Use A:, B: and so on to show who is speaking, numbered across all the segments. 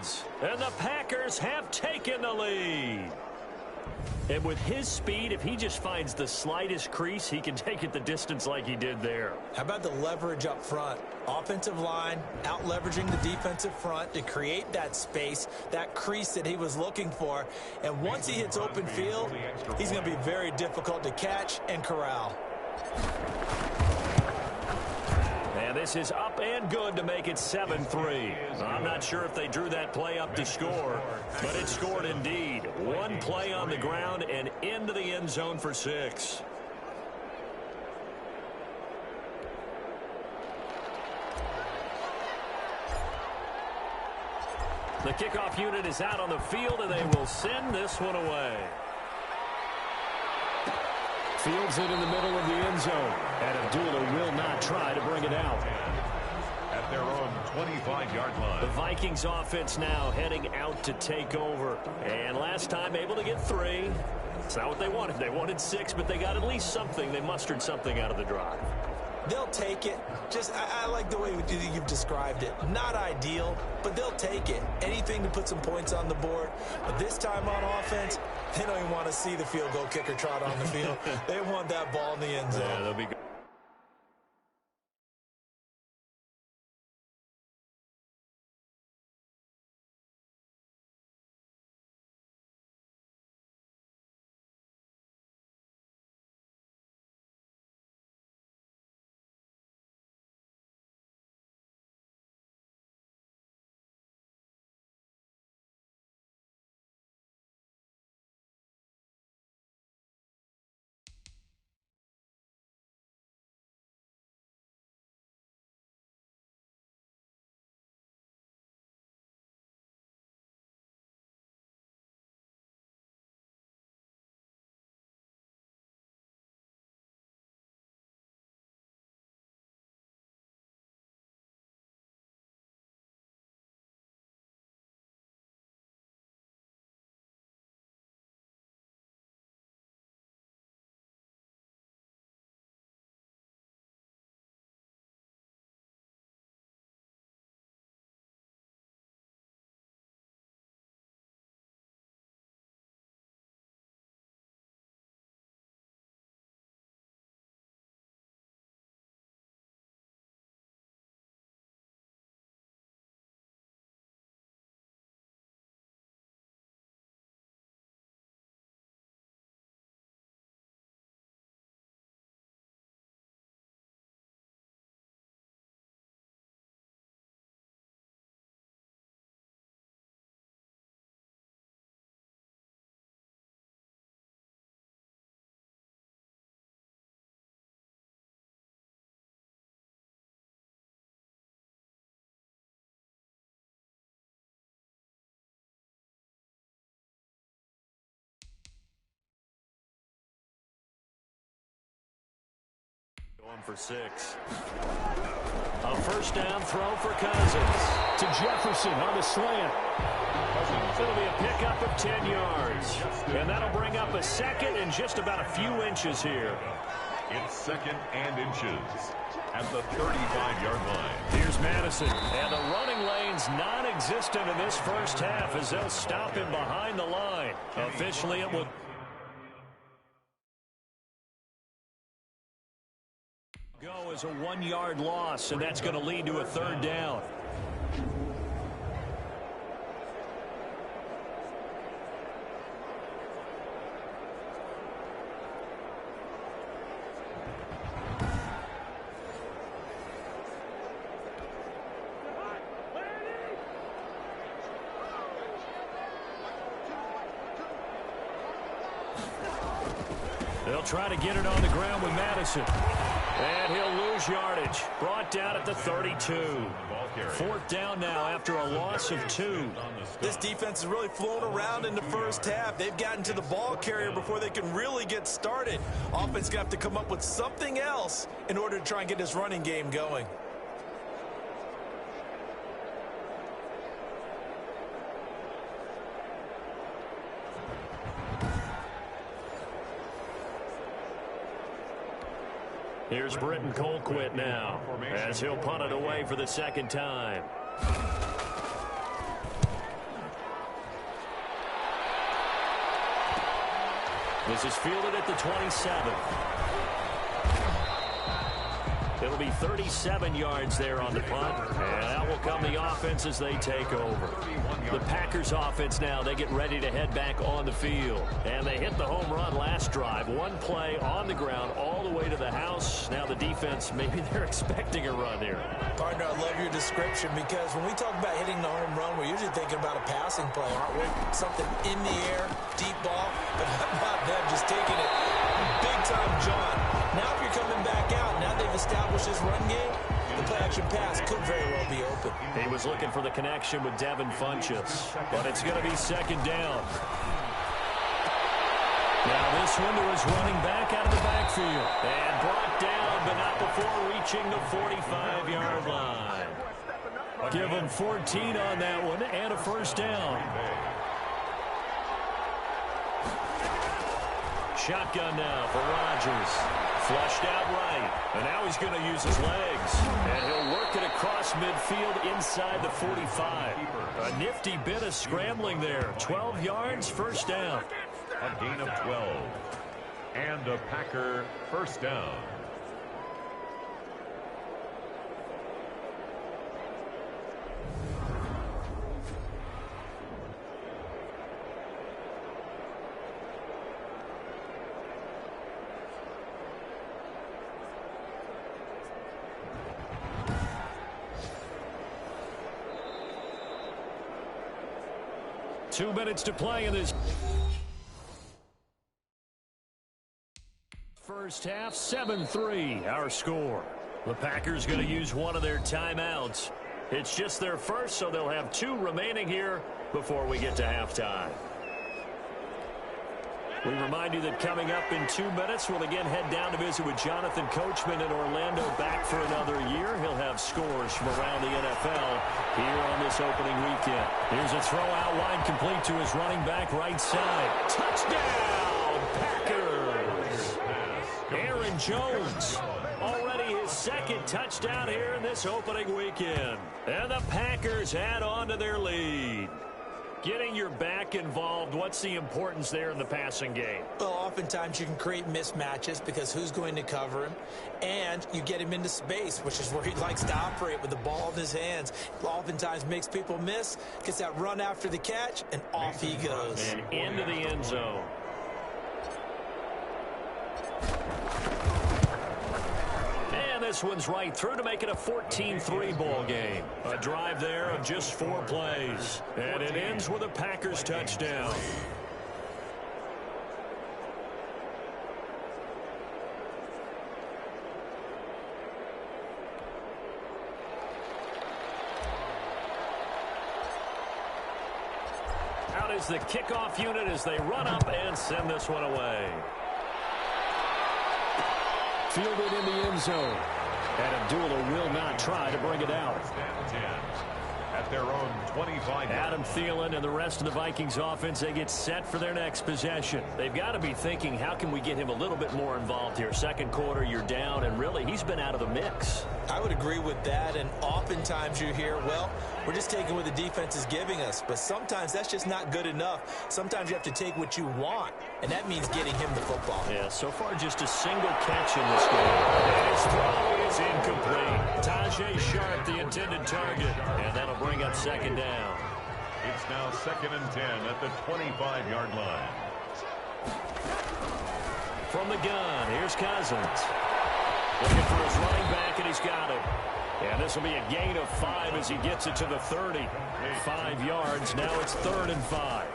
A: goods. And the Packers have taken the lead. And with his speed, if he just finds the slightest crease, he can take it the distance like he did there.
B: How about the leverage up front? Offensive line out leveraging the defensive front to create that space, that crease that he was looking for. And once he hits open field, he's going to be very difficult to catch and corral.
A: And this is up and good to make it 7-3. I'm not sure if they drew that play up to score, but it scored indeed. One play on the ground and into the end zone for 6. The kickoff unit is out on the field, and they will send this one away. Fields it in the middle of the end zone. And Abdullah will not try to bring it out.
C: At their own 25-yard line.
A: The Vikings offense now heading out to take over. And last time able to get 3. It's not what they wanted. They wanted 6, but they got at least something. They mustered something out of the drive.
B: They'll take it. I like the way you've described it. Not ideal, but they'll take it. Anything to put some points on the board. But this time on offense, they don't even want to see the field goal kicker trot on the field. They want that ball in the end zone.
A: Yeah, they'll be good. Going for 6. A first down throw for Cousins. To Jefferson on the slant. It'll be a pickup of 10 yards. And that'll bring up a second and just about a few inches here.
C: It's second and inches at the 35-yard line.
A: Here's Madison. And the running lane's non-existent in this first half as they'll stop him behind the line. Officially, it will go as a 1-yard loss, and that's going to lead to a third down. They'll try to get it on the ground with Madison. And he'll lose yardage. Brought down at the 32. 4th down now after a loss of 2.
B: This defense is really flown around in the first half. They've gotten to the ball carrier before they can really get started. Offense is going to have to come up with something else in order to try and get this running game going.
A: Here's Britton Colquitt now as he'll punt it away for the second time. This is fielded at the 27. It'll be 37 yards there on the punt, and out will come the offense as they take over. The Packers offense now, they get ready to head back on the field. And they hit the home run last drive. One play on the ground all the way to the house. Now the defense, maybe they're expecting a run here.
B: Partner, I love your description because when we talk about hitting the home run, we're usually thinking about a passing play, aren't we? Something in the air, deep ball, but how about them just taking it big time, John? Now if you're coming back out, now they've established this run game, the play-action pass could very well be open.
A: He was looking for the connection with Devin Funchess, but it's going to be second down. Now this one to his running back out of the backfield. And brought down, but not before reaching the 45-yard line. Give him 14 on that one and a first down. Shotgun now for Rodgers. Flushed out right. And now he's going to use his legs. And he'll work it across midfield inside the 45. A nifty bit of scrambling there. 12 yards, first down.
C: A gain of 12. And a Packer first down.
A: Two minutes to play in this first half. 7-3 our score. The Packers going to use one of their timeouts. It's just their first, so they'll have two remaining here before we get to halftime. We remind you that coming up in 2 minutes, we'll again head down to visit with Jonathan Coachman in Orlando, back for another year. He'll have scores from around the NFL here on this opening weekend. Here's a throw out wide, complete to his running back right side. Touchdown, Packers! Aaron Jones, already his second touchdown here in this opening weekend. And the Packers add on to their lead. Getting your back involved, what's the importance there in the passing game?
B: Well, oftentimes you can create mismatches because who's going to cover him? And you get him into space, which is where he likes to operate with the ball in his hands. Oftentimes makes people miss, gets that run after the catch, and off he goes.
A: And into the end zone. This one's right through to make it a 14-3 ball game. A drive there of just 4 plays. And it ends with a Packers touchdown. Out is the kickoff unit as they run up and send this one away. Fielded in the end zone. And Abdullah will not try to bring it out.
C: At their own 25.
A: Adam Thielen and the rest of the Vikings offense, they get set for their next possession. They've got to be thinking, how can we get him a little bit more involved here? Second quarter, you're down, and really, he's been out of the mix.
B: I would agree with that, and oftentimes you hear, well, we're just taking what the defense is giving us, but sometimes that's just not good enough. Sometimes you have to take what you want, and that means getting him the football.
A: Yeah, so far just a single catch in this game. And his throw is incomplete. Tajay Sharp, the intended target, and that'll bring up second down.
C: It's now 2nd and 10 at the 25-yard line.
A: From the gun, here's Cousins. Looking for his running back, and he's got it. And this will be a gain of 5 as he gets it to the 30. 5 yards. Now it's 3rd and 5.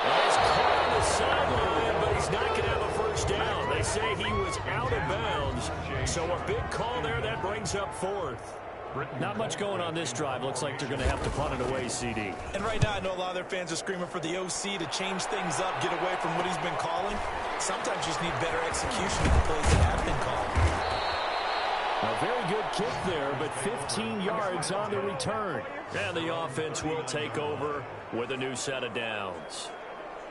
A: Well, he's caught on the sideline, but he's not going to have a first down. They say he was out of bounds. So a big call there. That brings up 4th. Not much going on this drive. Looks like they're going to have to punt it away, CD.
B: And right now, I know a lot of their fans are screaming for the OC to change things up, get away from what he's been calling. Sometimes you just need better execution of the plays that have been called.
A: A very good kick there, but 15 yards on the return. And the offense will take over with a new set of downs.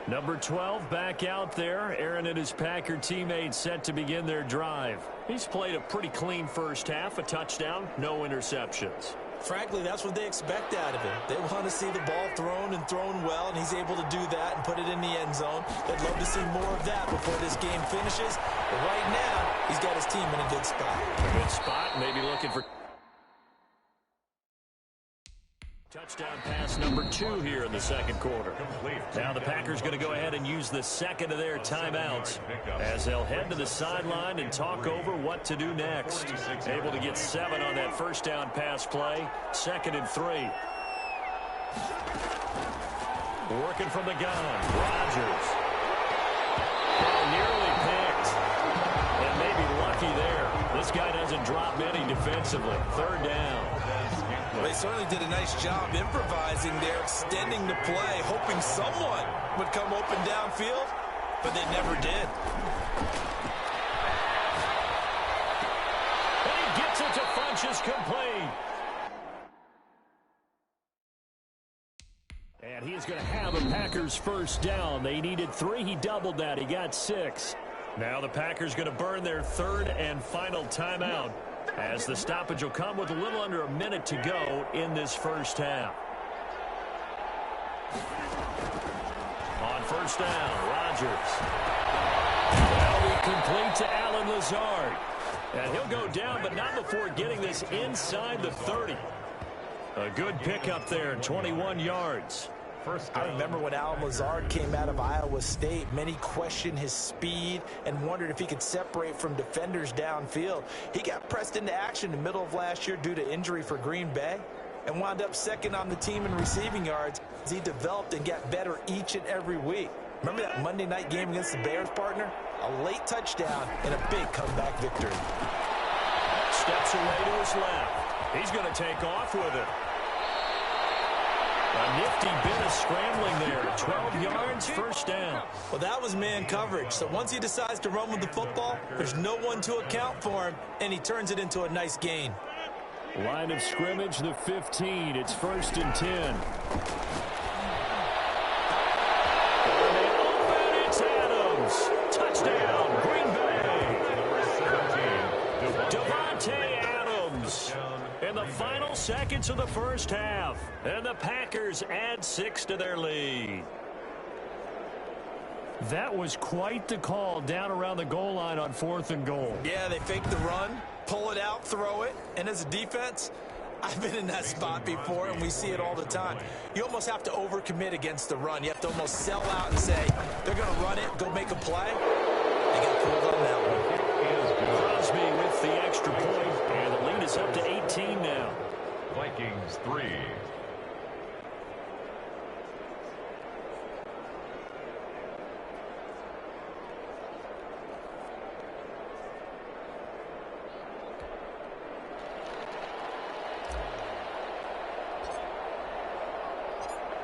A: Number 12 back out there. Aaron and his Packer teammates set to begin their drive. He's played a pretty clean first half, a touchdown, no interceptions.
B: Frankly, that's what they expect out of him. They want to see the ball thrown and thrown well, and he's able to do that and put it in the end zone. They'd love to see more of that before this game finishes. But right now, he's got his team in a good spot.
A: A good spot, maybe looking for touchdown pass number 2 here in the second quarter. Now the Packers going to go ahead and use the second of their timeouts as they'll head to the sideline and talk over what to do next. Able to get 7 on that first down pass play. 2nd and 3. Working from the gun. Rodgers. Nearly picked. And maybe lucky there. This guy doesn't drop many defensively. 3rd down.
B: They certainly did a nice job improvising there, extending the play, hoping someone would come open downfield, but they never did.
A: And he gets it to Funchess complete. And he is going to have a Packers first down. They needed 3. He doubled that. He got 6. Now the Packers going to burn their 3rd and final timeout, as the stoppage will come with a little under a minute to go in this first half. On first down, Rodgers. That'll be complete to Allen Lazard. And he'll go down, but not before getting this inside the 30. A good pickup there, 21 yards.
B: I remember when Allen Lazard came out of Iowa State, many questioned his speed and wondered if he could separate from defenders downfield. He got pressed into action in the middle of last year due to injury for Green Bay and wound up 2nd on the team in receiving yards as he developed and got better each and every week. Remember that Monday night game against the Bears, partner? A late touchdown and a big comeback victory.
A: Steps away to his left. He's going to take off with it. A nifty bit of scrambling there. 12 yards, first down.
B: Well, that was man coverage. So once he decides to run with the football, there's no one to account for him, and he turns it into a nice gain.
A: Line of scrimmage, the 15. It's 1st and 10. And it's Adams. Touchdown, Green Bay. Devontae Adams. In the final seconds of the first half. And the Packers add 6 to their lead. That was quite the call down around the goal line on 4th and goal.
B: Yeah, they fake the run, pull it out, throw it. And as a defense, I've been in that spot before, and we see it all the time. You almost have to overcommit against the run. You have to almost sell out and say, they're going to run it, go make a play. They got pulled on that one.
A: Crosby with the extra point, and the lead is up to 18 now.
C: Vikings 3.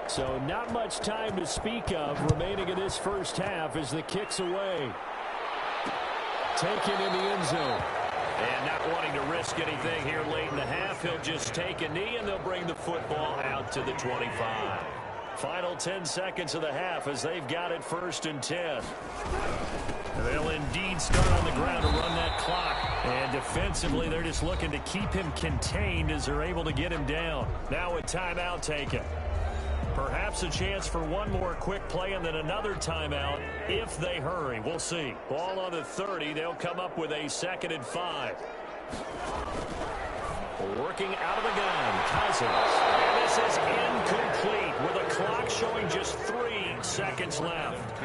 A: So not much time to speak of remaining in this first half as the kick's away. Taken in the end zone. And not wanting to risk anything here late in the half, he'll just take a knee and they'll bring the football out to the 25. Final 10 seconds of the half as they've got it 1st and 10. They'll indeed start on the ground to run that clock. And defensively, they're just looking to keep him contained as they're able to get him down. Now a timeout taken. Perhaps a chance for one more quick play and then another timeout if they hurry. We'll see. Ball on the 30. They'll come up with a 2nd and 5. Working out of the gun, Cousins. And this is incomplete with a clock showing just 3 seconds left.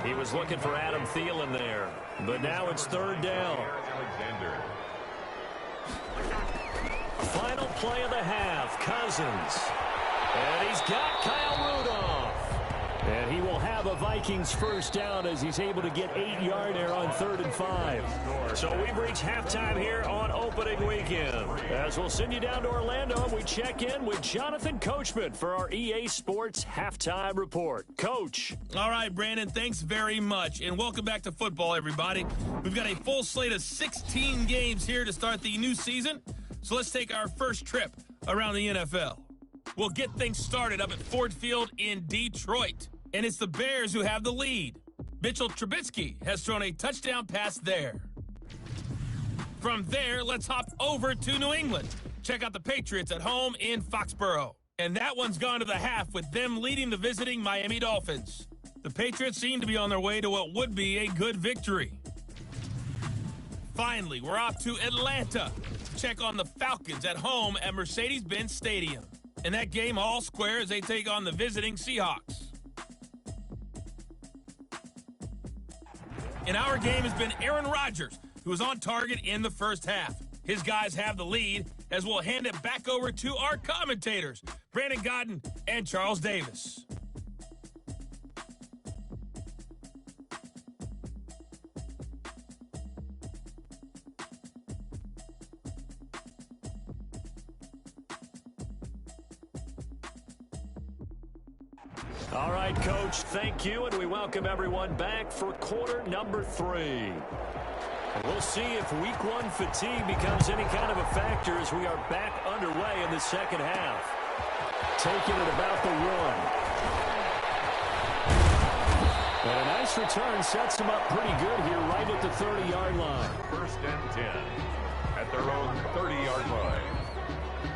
A: He was looking for Adam Thielen there. But now it's 3rd down. Final play of the half, Cousins. And he's got Kyle Rudolph. And he will have a Vikings first down as he's able to get 8-yard there on 3rd and 5. So we've reached halftime here on opening weekend. As we'll send you down to Orlando and we check in with Jonathan Coachman for our EA Sports Halftime Report. Coach.
D: All right, Brandon, thanks very much. And welcome back to football, everybody. We've got a full slate of 16 games here to start the new season. So let's take our first trip around the NFL. We'll get things started up at Ford Field in Detroit. And it's the Bears who have the lead. Mitchell Trubisky has thrown a touchdown pass there. From there, let's hop over to New England. check out the Patriots at home in Foxborough. And that one's gone to the half with them leading the visiting Miami Dolphins. The Patriots seem to be on their way to what would be a good victory. Finally, we're off to Atlanta to check on the Falcons at home at Mercedes-Benz Stadium. And that game all square as they take on the visiting Seahawks. And our game has been Aaron Rodgers, who was on target in the first half. His guys have the lead as we'll hand it back over to our commentators, Brandon Godden and Charles Davis.
A: All right, Coach, thank you, and we welcome everyone back for quarter number 3. We'll see if week 1 fatigue becomes any kind of a factor as we are back underway in the second half. Taking it about the 1. And a nice return sets them up pretty good here right at the 30-yard line.
C: 1st and 10 at their own 30-yard line.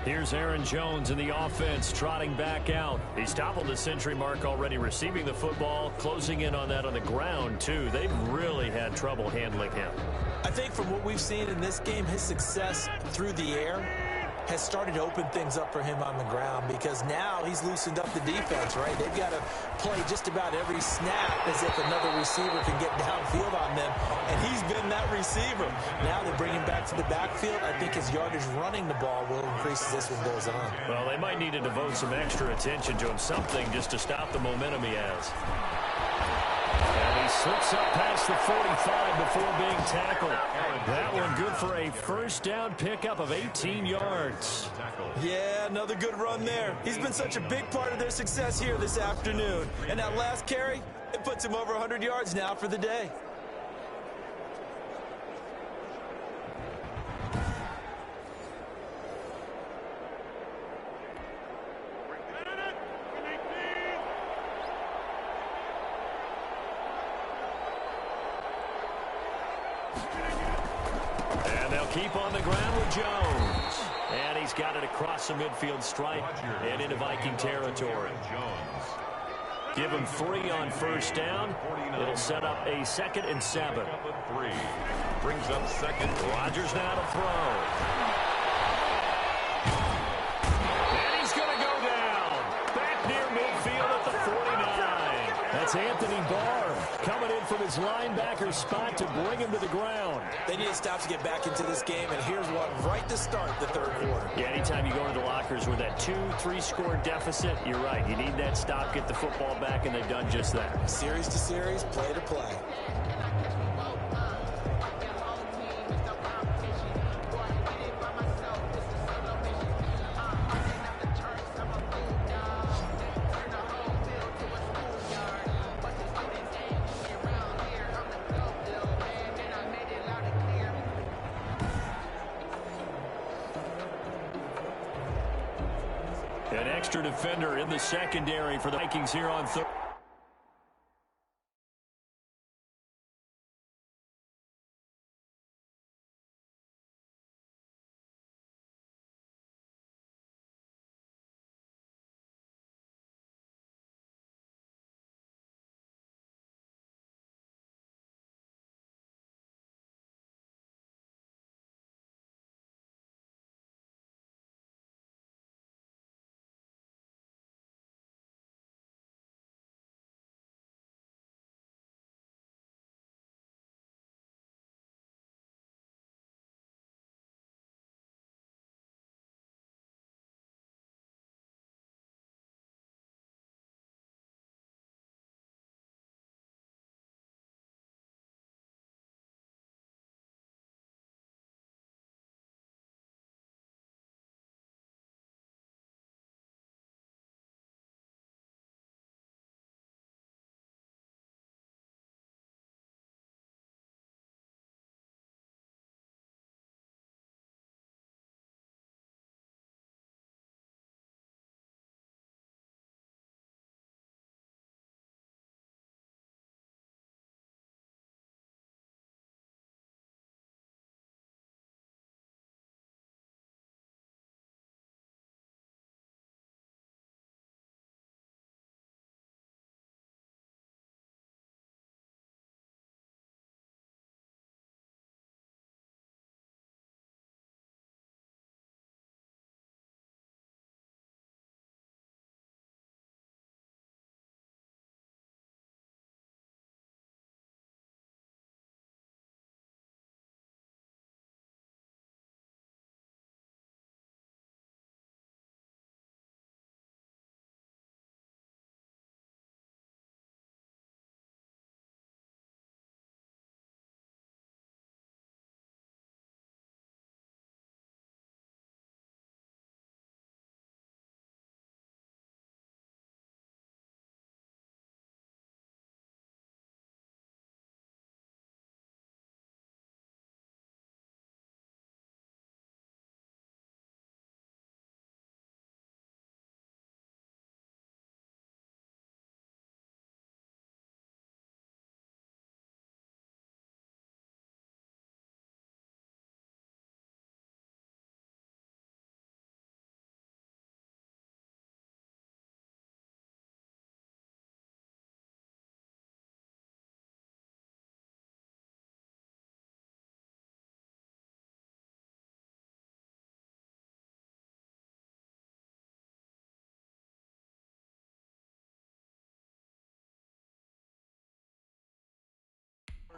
A: Here's Aaron Jones in the offense trotting back out. He's toppled the century mark already receiving the football, closing in on that on the ground, too. They've really had trouble handling him.
B: I think from what we've seen in this game, his success through the air has started to open things up for him on the ground because now he's loosened up the defense, right? They've got to play just about every snap as if another receiver can get downfield on them, and he's been that receiver. Now they bring him back to the backfield. I think his yardage running the ball will increase as this one goes on.
A: Well, they might need to devote some extra attention to him, something just to stop the momentum he has. And he slips up past the 45 before being tackled. That one good for a first down pickup of 18 yards.
B: Yeah, another good run there. He's been such a big part of their success here this afternoon. And that last carry, it puts him over 100 yards now for the day.
A: Keep on the ground with Jones. And he's got it across the midfield stripe and into Viking territory. Give him 3 on first down. It'll set up a 2nd and 7.
C: Brings up 2nd.
A: Rodgers now to throw. And he's going to go down. Back near midfield at the 49. That's Anthony Barr coming in from his linebacker spot to bring him to the ground.
B: They need to stop to get back into this game, and here's one right to start the 3rd quarter.
A: Yeah, anytime you go into the lockers with that 2-3 score deficit, you're right. You need that stop, get the football back, and they've done just that.
B: Series to series, play to play.
A: An extra defender in the secondary for the Vikings here on 3rd.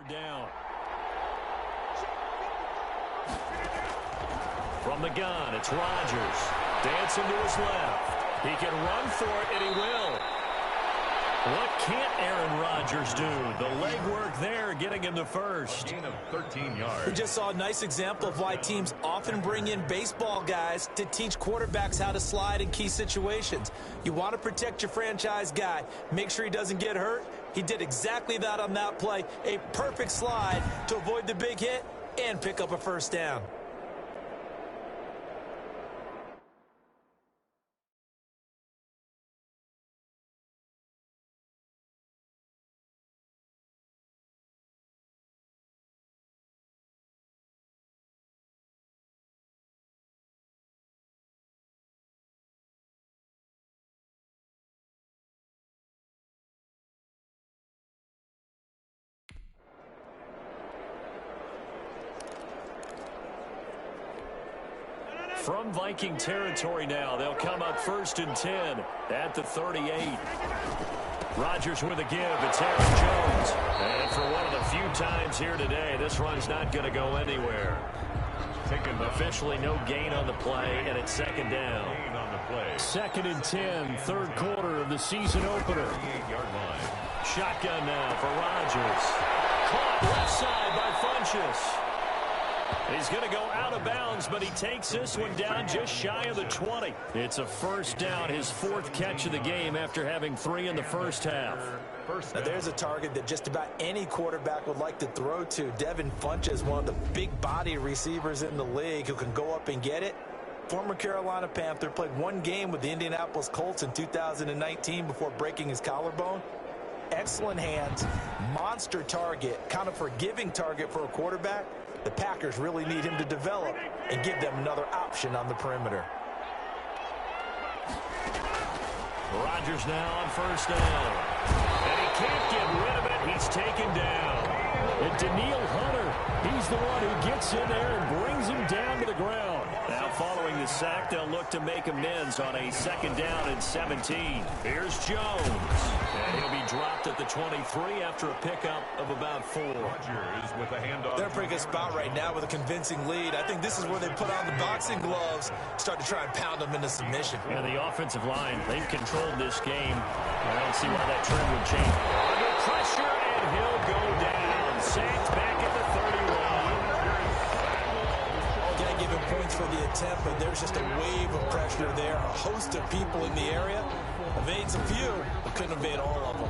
A: Down. From the gun, it's Rodgers. Dancing to his left. He can run for it, and he will. What can't Aaron Rodgers do? The legwork there getting him to first.
C: A gain of 13 yards.
B: We just saw a nice example of why teams often bring in baseball guys to teach quarterbacks how to slide in key situations. You want to protect your franchise guy. Make sure he doesn't get hurt. He did exactly that on that play. A perfect slide to avoid the big hit and pick up a first down.
A: From Viking territory now, they'll come up 1st and 10 at the 38. Rodgers with a give. It's Aaron Jones. And for one of the few times here today, this run's not going to go anywhere. Officially no gain on the play, and it's 2nd down. 2nd and 10, 3rd quarter of the season opener.
C: 38-yard line.
A: Shotgun now for Rodgers. Caught left side by Funchess. He's going to go out of bounds, but he takes this one down just shy of the 20. It's a first down, his 4th catch of the game after having 3 in the first half.
B: Now there's a target that just about any quarterback would like to throw to. Devin Funchess, one of the big body receivers in the league who can go up and get it. Former Carolina Panther, played 1 game with the Indianapolis Colts in 2019 before breaking his collarbone. Excellent hands, monster target, kind of forgiving target for a quarterback. The Packers really need him to develop and give them another option on the perimeter.
A: Rodgers now on 1st down. And he can't get rid of it. He's taken down. And Daniil Hunter, he's the one who gets in there and brings him down to the ground. Now following the sack, they'll look to make amends on a 2nd down and 17. Here's Jones. And he'll be dropped at the 23 after a pickup of about 4.
C: Rodgers with a handoff.
B: They're in a pretty good spot right now with a convincing lead. I think this is where they put on the boxing gloves, start to try and pound them into submission.
A: And the offensive line, they've controlled this game. I don't see why that trend would change. Under pressure, and he'll go down. Sacked back at the 31.
B: Can't give him points for the attempt, but there's just a wave of pressure there. A host of people in the area. Evades a few, but couldn't evade all of them.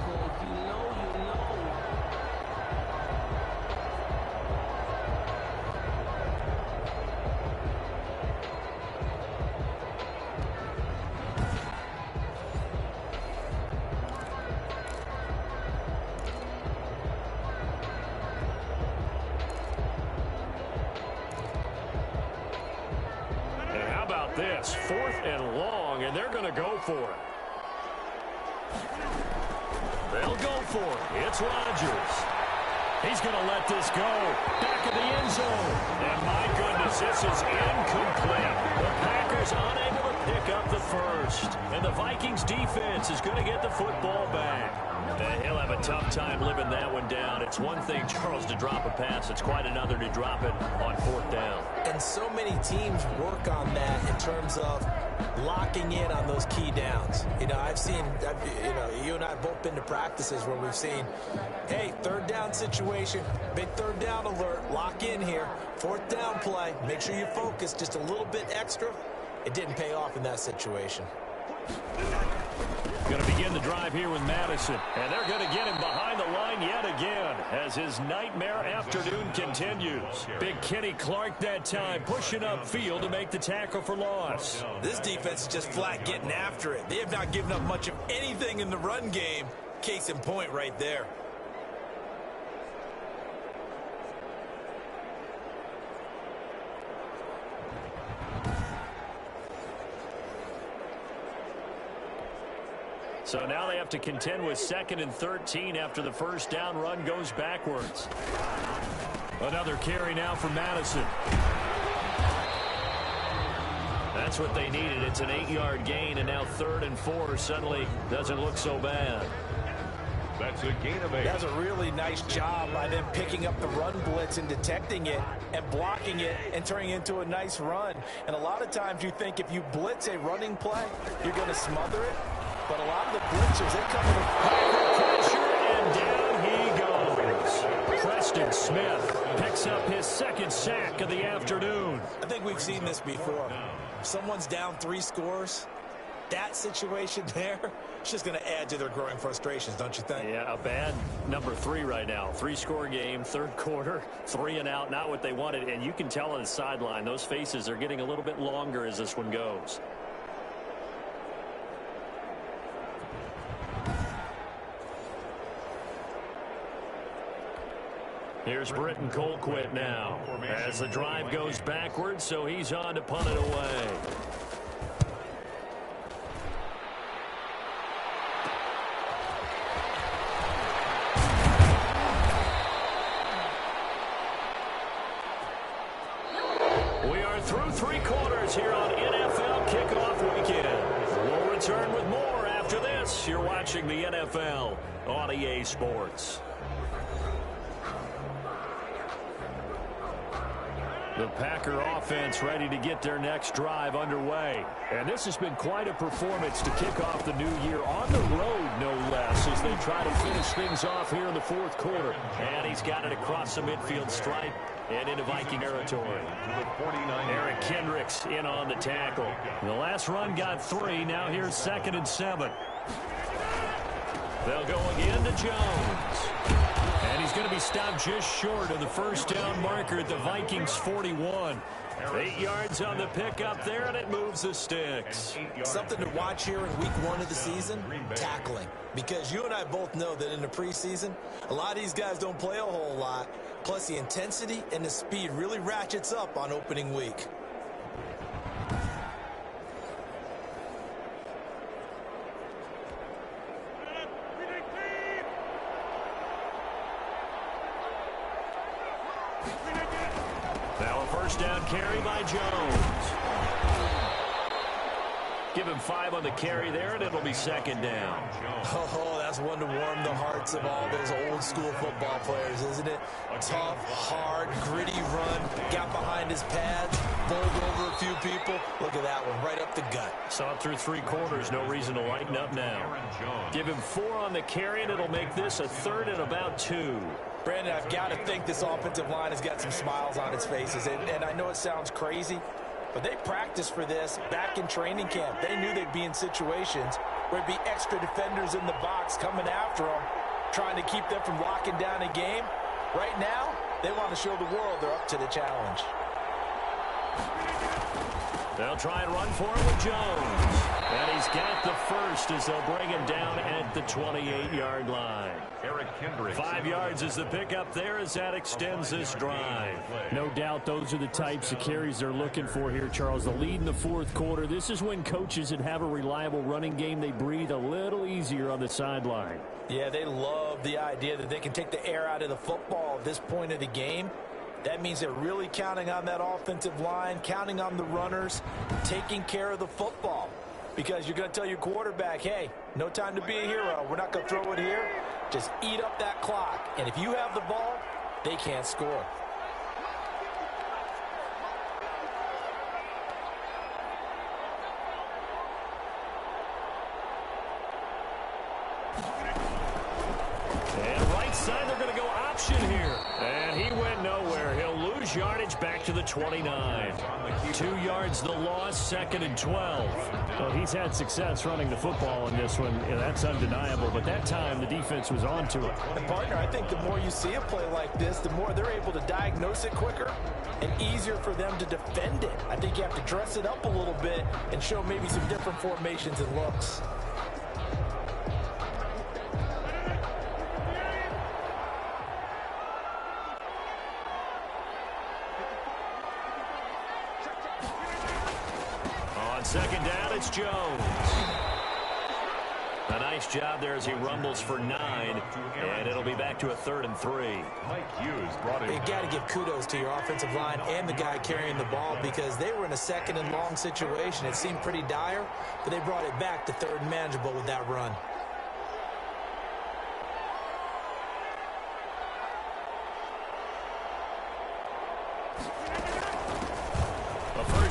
A: And how about this? 4th and long, and they're going to go for it. They'll go for it. It's Rodgers. He's going to let this go. Back of the end zone. And my goodness, this is incomplete. The Packers unable to pick up the first. And the Vikings defense is going to get the football back. And he'll have a tough time living that one down. It's one thing, Charles, to drop a pass. It's quite another to drop it on 4th down.
B: And so many teams work on that in terms of locking in on those key downs. You know, you and I have both been to practices where we've seen, hey, 3rd down situation, big 3rd down alert, lock in here, 4th down play, make sure you focus just a little bit extra. It didn't pay off in that situation.
A: Going to begin the drive here with Madison. And they're going to get him behind the line yet again as his nightmare afternoon continues. Big Kenny Clark that time pushing upfield to make the tackle for loss.
B: This defense is just flat getting after it. They have not given up much of anything in the run game. Case in point right there.
A: So now they have to contend with 2nd and 13 after the 1st down run goes backwards. Another carry now for Madison. That's what they needed. It's an 8-yard gain, and now 3rd and 4 suddenly doesn't look so bad.
C: That's a gain of 8.
B: That's a really nice job by them picking up the run blitz and detecting it and blocking it and turning it into a nice run. And a lot of times you think if you blitz a running play, you're going to smother it. But a lot of the blitzers, they come in with
A: Pressure, and down he goes. Preston Smith picks up his second sack of the afternoon.
B: I think we've seen this before. If someone's down 3 scores, that situation there, it's just going to add to their growing frustrations, don't you think?
A: Yeah, a bad number 3 right now. 3-score game, third quarter, 3 and out, not what they wanted. And you can tell on the sideline, those faces are getting a little bit longer as this one goes. Here's Britton Colquitt now as the drive goes backwards, so he's on to punt it away. We are through 3 quarters here on NFL Kickoff Weekend. We'll return with more after this. You're watching the NFL on EA Sports. The Packer offense ready to get their next drive underway. And this has been quite a performance to kick off the new year on the road, no less, as they try to finish things off here in the fourth quarter. And he's got it across the midfield stripe and into Viking territory. Eric Kendricks in on the tackle. The last run got 3. Now here's 2nd and 7. They'll go again to Jones. And he's going to be stopped just short of the first down marker at the Vikings 41. 8 yards on the pickup there, and it moves the sticks.
B: Something to watch here in week 1 of the season, tackling. Because you and I both know that in the preseason, a lot of these guys don't play a whole lot. Plus, the intensity and the speed really ratchets up on opening week.
A: Now a first down carry by Jones. Give him 5 on the carry there, and it'll be 2nd down.
B: Oh, that's one to warm the hearts of all those old school football players, isn't it? Tough, hard, gritty run, got behind his pads, bowled over a few people. Look at that one, right up the gut.
A: Saw it through 3 quarters, no reason to lighten up now. Give him 4 on the carry, and it'll make this a 3rd and about 2.
B: Brandon, I've got to think this offensive line has got some smiles on its faces. And I know it sounds crazy, but they practiced for this back in training camp. They knew they'd be in situations where there'd be extra defenders in the box coming after them, trying to keep them from locking down a game. Right now, they want to show the world they're up to the challenge.
A: They'll try and run for him with Jones. And he's got the first as they'll bring him down at the 28-yard line.
C: Eric Kendricks.
A: 5 yards is the pickup there as that extends this drive.
E: No doubt those are the types of carries they're looking for here, Charles. The lead in the fourth quarter. This is when coaches that have a reliable running game, they breathe a little easier on the sideline.
B: Yeah, they love the idea that they can take the air out of the football at this point of the game. That means they're really counting on that offensive line, counting on the runners, taking care of the football. Because you're going to tell your quarterback, hey, no time to be a hero. We're not going to throw it here. Just eat up that clock. And if you have the ball, they can't score.
A: And right side, they're going to go option here. And he went nowhere. He'll lose yardage back to the 29. 2 yards the loss, 2nd and 12.
E: Well, he's had success running the football in this one. Yeah, that's undeniable. But that time, the defense was on to it.
B: And partner, I think the more you see a play like this, the more they're able to diagnose it quicker and easier for them to defend it. I think you have to dress it up a little bit and show maybe some different formations and looks.
A: Second down, it's Jones. A nice job there as he rumbles for 9, and it'll be back to a 3rd and 3.
C: Mike Hughes brought it.
B: You got to give kudos to your offensive line and the guy carrying the ball because they were in a 2nd and long situation. It seemed pretty dire, but they brought it back to 3rd and manageable with that run.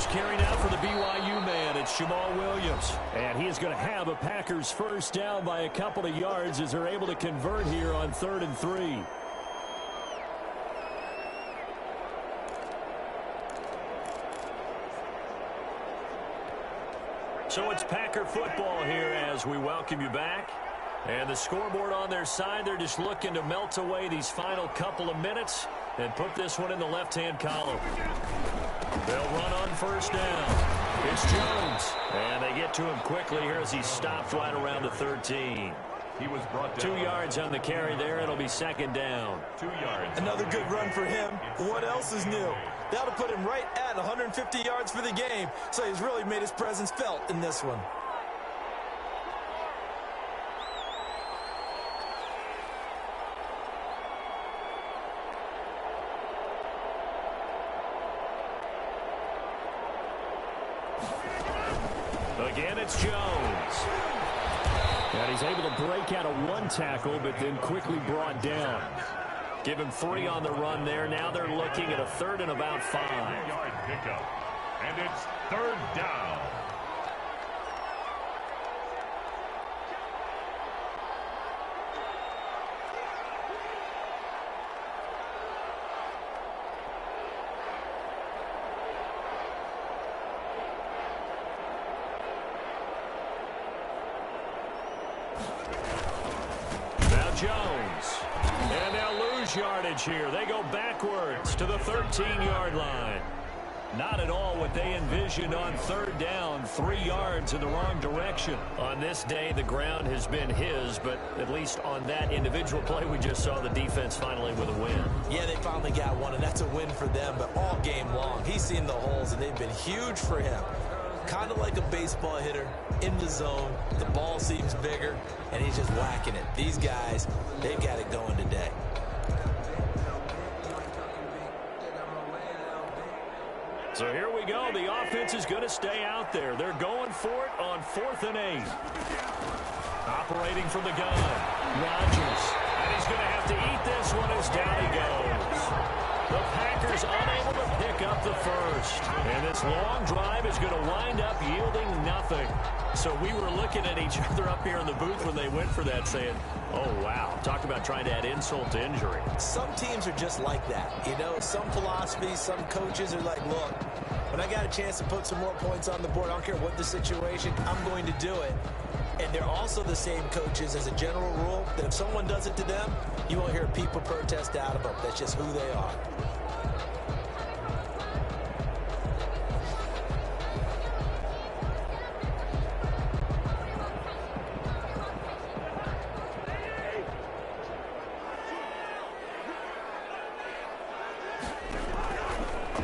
E: first carry now for the BYU man. It's Jamal Williams. And he is going to have a Packers first down by a couple of yards as they're able to convert here on 3rd and 3. So it's Packer football here as we welcome you back. And the scoreboard on their side, they're just looking to melt away these final couple of minutes and put this one in the left-hand column. They'll run on first down. It's Jones. And they get to him quickly here as he stopped right around the 13.
C: He was brought down.
E: 2 yards on the carry there. It'll be second down.
C: 2 yards.
B: Another good run for him. What else is new? That'll put him right at 150 yards for the game. So he's really made his presence felt in this one.
E: Again, it's Jones. And he's able to break out of one tackle, but then quickly brought down. Give him 3 on the run there. Now they're looking at a 3rd and about 5.
C: 3-yard pickup. And it's 3rd down.
E: Jones. And they'll lose yardage here. They go backwards to the 13-yard line. Not at all what they envisioned on 3rd down. 3 yards in the wrong direction. On this day, the ground has been his, but at least on that individual play, we just saw the defense finally with a win.
B: Yeah, they finally got one, and that's a win for them, but all game long, he's seen the holes, and they've been huge for him. Kind of like a baseball hitter in the zone. The ball seems bigger, and he's just whacking it. These guys, they've got it going today.
E: So here we go. The offense is going to stay out there. They're going for it on 4th and 8. Operating from the gun. Rodgers. And he's going to have to eat this one as down he goes. The Packers unable to pick up the first. And this long drive is going to wind up yielding nothing. So we were looking at each other up here in the booth when they went for that saying, oh, wow. Talk about trying to add insult to injury.
B: Some teams are just like that. You know, some philosophies, some coaches are like, look, when I got a chance to put some more points on the board, I don't care what the situation, I'm going to do it. And they're also the same coaches as a general rule that if someone does it to them, you won't hear people protest out of them. That's just who they are.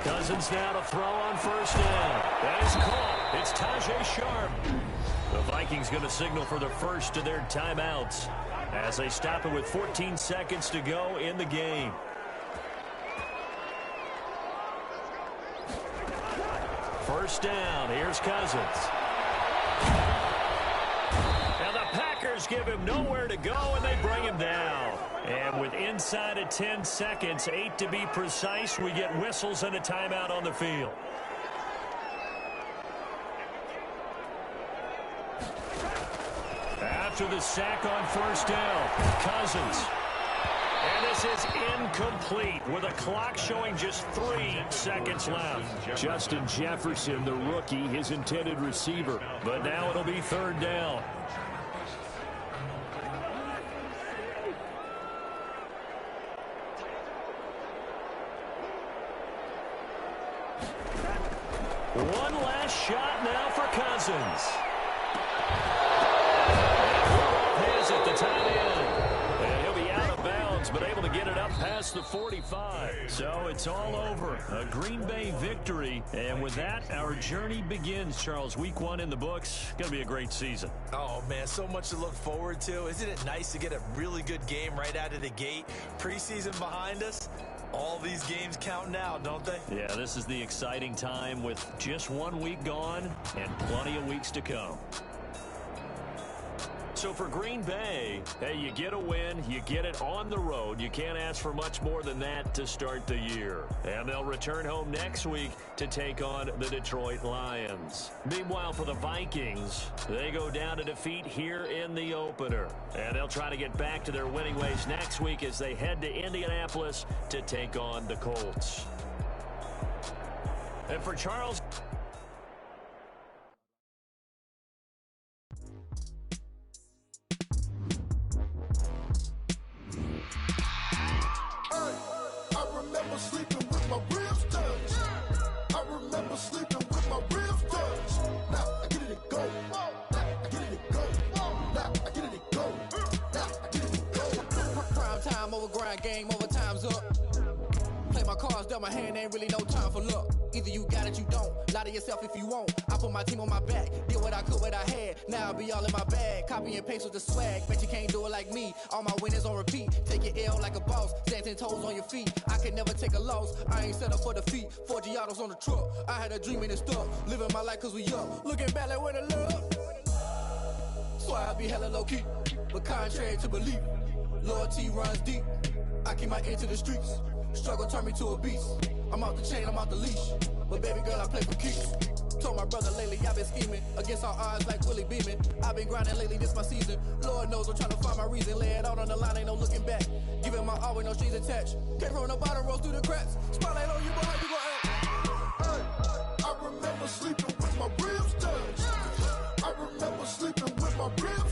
E: Cousins now to throw on first down. That is caught. It's Tajay Sharp. The Vikings going to signal for the first of their timeouts as they stop it with 14 seconds to go in the game. First down. Here's Cousins. Now the Packers give him nowhere to go, and they bring him down. And with inside of 10 seconds, 8 to be precise, we get whistles and a timeout on the field. After the sack on first down, Cousins. And this is incomplete with a clock showing just 3 seconds left. Justin Jefferson, the rookie, his intended receiver. But now it'll be 3rd down. One last shot now for Cousins. Has it, the tight end. And he'll be out of bounds, but able to get it up past the 45. So it's all over. A Green Bay victory. And with that, our journey begins, Charles. Week 1 in the books. Going to be a great season.
B: Oh, man, so much to look forward to. Isn't it nice to get a really good game right out of the gate? Preseason behind us. All these games count now, don't they?
E: Yeah, this is the exciting time with just 1 week gone and plenty of weeks to come. So for Green Bay, hey, you get a win, you get it on the road. You can't ask for much more than that to start the year. And they'll return home next week to take on the Detroit Lions. Meanwhile, for the Vikings, they go down to defeat here in the opener. And they'll try to get back to their winning ways next week as they head to Indianapolis to take on the Colts. And for Charles...
F: Sleeping with my ribs touched. I remember sleeping with my ribs touched. Now I get it and go. Now I get it and go. Now I get it and go. Now I get it and go.
G: Prime time over grind game, overtime's up. Play my cards, dealt my hand, ain't really no time for luck. Either you got it, you don't. Lie to yourself if you won't. I put my team on my back, did what I could, what I had. Now I'll be all in my bag. Copy and paste with the swag. Bet you can't do it like me. All my winners on repeat. Take your L like a boss. Stand 10 toes on your feet. I can never take a loss. I ain't set up for defeat. 4 Giottos on the truck. I had a dream and it stuck. Living my life cause we up. Looking back like where the love. So I be hella low key. But contrary to belief, loyalty runs deep. I keep my ear to the streets. Struggle turned me to a beast. I'm out the chain, I'm out the leash. But baby girl, I play for keeps. Told my brother lately, I've been scheming. Against all odds like Willie Beeman. I've been grinding lately, this my season. Lord knows I'm trying to find my reason. Lay it out on the line, ain't no looking back. Giving my all with no strings attached. Came from the bottom, rose through the cracks. Spotlight on you, boy, how you gon' act?
F: Hey, I remember sleeping with my ribs touched. I remember sleeping with my ribs